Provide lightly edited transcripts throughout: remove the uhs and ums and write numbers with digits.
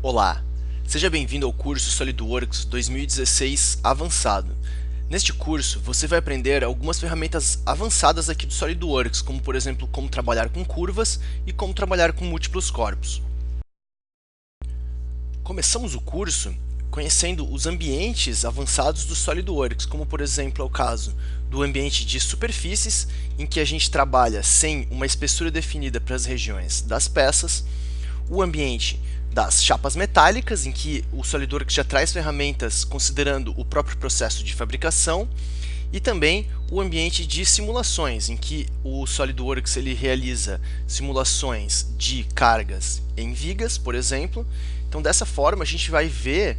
Olá, seja bem-vindo ao curso SolidWorks 2016 Avançado. Neste curso, você vai aprender algumas ferramentas avançadas aqui do SolidWorks, como por exemplo, como trabalhar com curvas e como trabalhar com múltiplos corpos. Começamos o curso conhecendo os ambientes avançados do SolidWorks, como por exemplo é o caso do ambiente de superfícies, em que a gente trabalha sem uma espessura definida para as regiões das peças, o ambiente das chapas metálicas, em que o SolidWorks já traz ferramentas considerando o próprio processo de fabricação, e também o ambiente de simulações, em que o SolidWorks ele realiza simulações de cargas em vigas, por exemplo. Então, dessa forma, a gente vai ver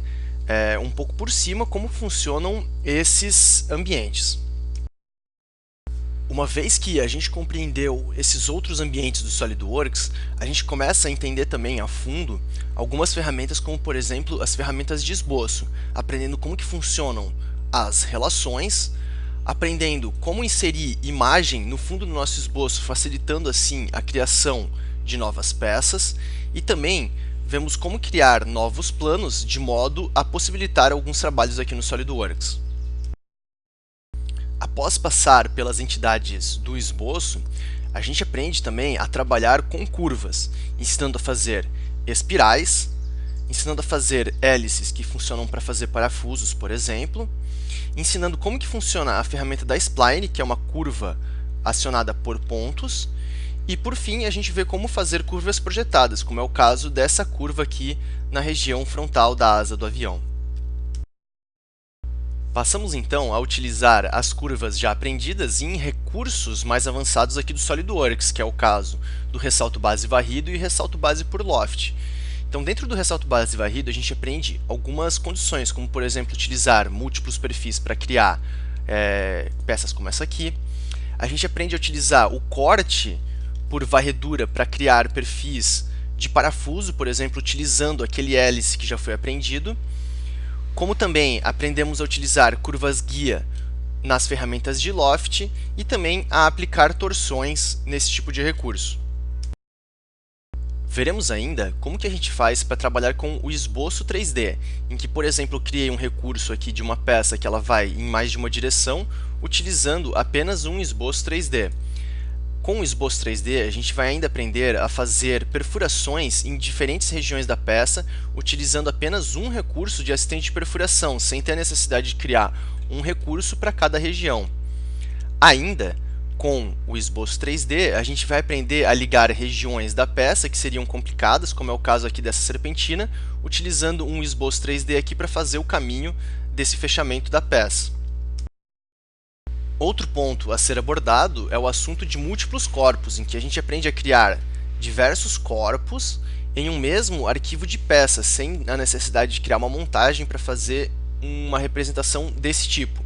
um pouco por cima como funcionam esses ambientes. Uma vez que a gente compreendeu esses outros ambientes do SolidWorks, a gente começa a entender também a fundo algumas ferramentas, como por exemplo as ferramentas de esboço, aprendendo como que funcionam as relações, aprendendo como inserir imagem no fundo do nosso esboço, facilitando assim a criação de novas peças, e também vemos como criar novos planos de modo a possibilitar alguns trabalhos aqui no SolidWorks. Após passar pelas entidades do esboço, a gente aprende também a trabalhar com curvas, ensinando a fazer espirais, ensinando a fazer hélices que funcionam para fazer parafusos, por exemplo, ensinando como que funciona a ferramenta da spline, que é uma curva acionada por pontos, e por fim a gente vê como fazer curvas projetadas, como é o caso dessa curva aqui na região frontal da asa do avião. Passamos então a utilizar as curvas já aprendidas em recursos mais avançados aqui do SolidWorks, que é o caso do ressalto base varrido e ressalto base por loft. Então, dentro do ressalto base varrido, a gente aprende algumas condições, como por exemplo, utilizar múltiplos perfis para criar peças como essa aqui. A gente aprende a utilizar o corte por varredura para criar perfis de parafuso, por exemplo, utilizando aquele hélice que já foi aprendido. Como também aprendemos a utilizar curvas guia nas ferramentas de loft e também a aplicar torções nesse tipo de recurso. Veremos ainda como que a gente faz para trabalhar com o esboço 3D, em que, por exemplo, eu criei um recurso aqui de uma peça que ela vai em mais de uma direção, utilizando apenas um esboço 3D. Com o esboço 3D, a gente vai ainda aprender a fazer perfurações em diferentes regiões da peça, utilizando apenas um recurso de assistente de perfuração, sem ter a necessidade de criar um recurso para cada região. Ainda, com o esboço 3D, a gente vai aprender a ligar regiões da peça que seriam complicadas, como é o caso aqui dessa serpentina, utilizando um esboço 3D aqui para fazer o caminho desse fechamento da peça. Outro ponto a ser abordado é o assunto de múltiplos corpos, em que a gente aprende a criar diversos corpos em um mesmo arquivo de peça, sem a necessidade de criar uma montagem para fazer uma representação desse tipo.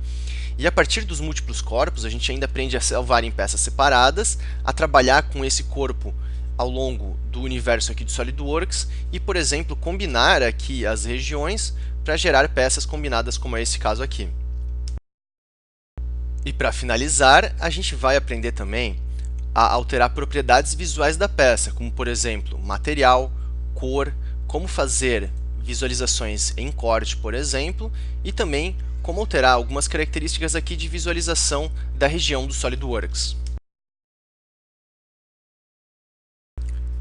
E a partir dos múltiplos corpos, a gente ainda aprende a salvar em peças separadas, a trabalhar com esse corpo ao longo do universo aqui do SolidWorks e, por exemplo, combinar aqui as regiões para gerar peças combinadas, como é esse caso aqui. E para finalizar, a gente vai aprender também a alterar propriedades visuais da peça, como por exemplo, material, cor, como fazer visualizações em corte, por exemplo, e também como alterar algumas características aqui de visualização da região do SolidWorks.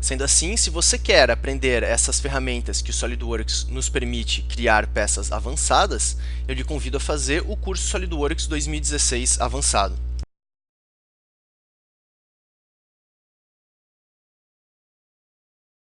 Sendo assim, se você quer aprender essas ferramentas que o SolidWorks nos permite criar peças avançadas, eu lhe convido a fazer o curso SolidWorks 2016 Avançado.